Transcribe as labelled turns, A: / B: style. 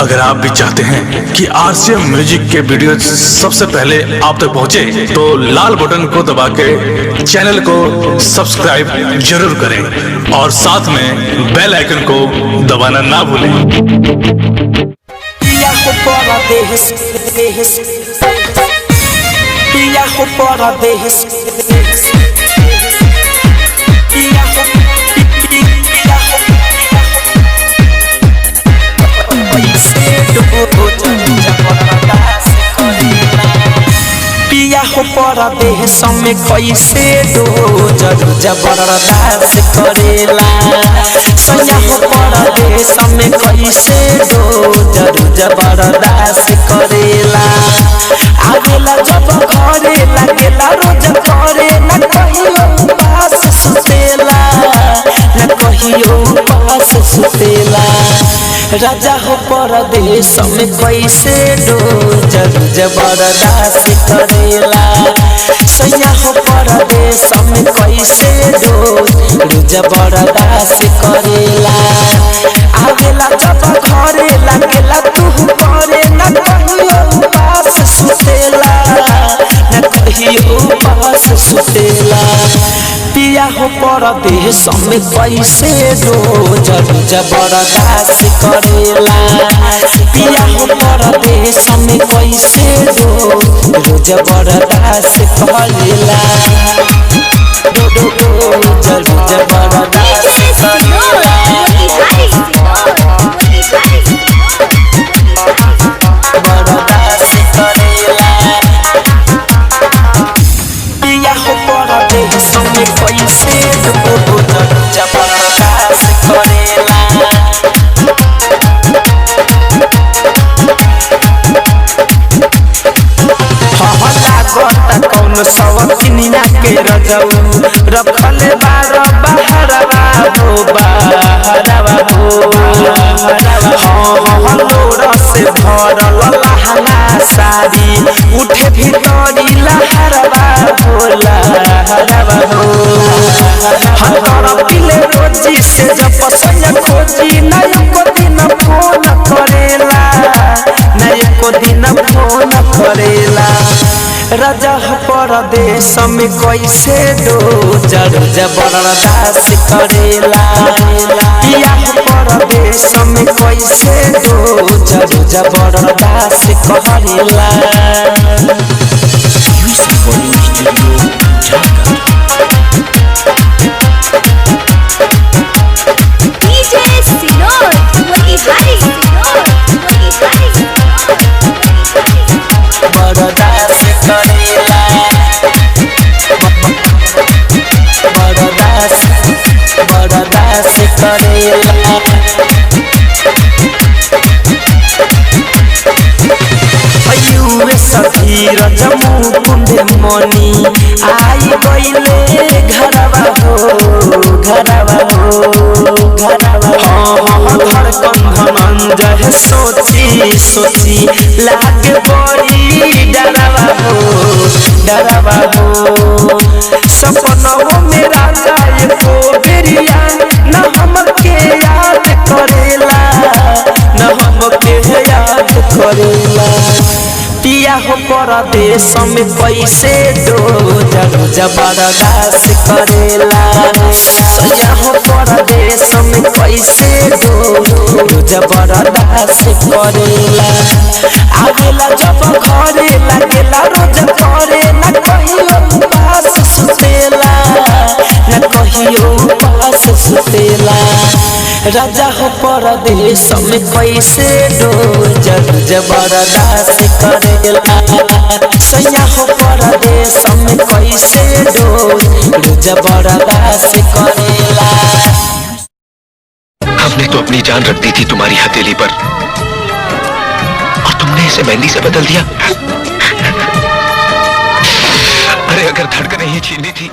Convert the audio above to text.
A: अगर आप भी चाहते हैं कि आरसीएम म्यूजिक के वीडियो सबसे पहले आप तक पहुंचे, तो लाल बटन को दबा के चैनल को सब्सक्राइब जरूर करें और साथ में बेल आइकन को दबाना ना भूलें।
B: पिया हो परदेश में कैसे दो जबरदस्त करेला। सैया हो परदेश में कैसे दो जबरदस्त करेला। आवेला जब घरे लागेला रोज करे, न कहियो पास सुतेला, न कहियो पास सुतेला। राजा हो परदेश में कैसे दो जबरदस्त करेला। सैया हो परदेश में कैसे दो जबरदस्त करेला। आवेला जब घरे लागेला तू करे, न कहियो पास सुतेला, न कहियो पास सुतेला। पिया हो परदेश में कैसे दो जबरदस्त करेला। पिया हो परदेश में कैसे दो जबरदस्त करेला। जबरदस्त करेला। कैसे दो जबरदस्त करेला। कौन सवतिनिया के रजऊ रखले बार बहरवा हो बहरवा हो। लोरा से भरल लहंगा साड़ी उठे भीतरी लहरवा हो लहरवा हो। हर पिले रोजी से जब पसंद खोजी, नहीं को दिन फोन करेला, नहीं को दिन फोन करेला। राजा परदेश में कैसे दो जबरदस्त करेला। पिया परदेश में कैसे दो जबरदस्त करेला। रजमू कुंडे मनी आई गईले घरवा हो घरवा हो घरवा हो। धड़कन धनंजय सोची सोची लागे बड़ी डरवा हो डरवा हो। सपनों में राजा एको बेरिया न हमके याद करेला, न हमके याद करेला। पिया हो परदेश में कैसे दो जबरदस्त करेला। सैया हो परदेश में कैसे दो जबरदस्त करेला। आवेला जब घरे लागेला रोज करे, न कहियो पास सुतेला, न कहियो पास सुतेला। राजा हो परदेश में कैसे दो जबरदस्त करेला। सैया हो परदेश में कैसे दो जबरदस्त करेला।
C: हमने तो अपनी जान रख दी थी तुम्हारी हथेली पर, और तुमने इसे मेहंदी से बदल दिया। अरे अगर धड़कनें ही छीननी थी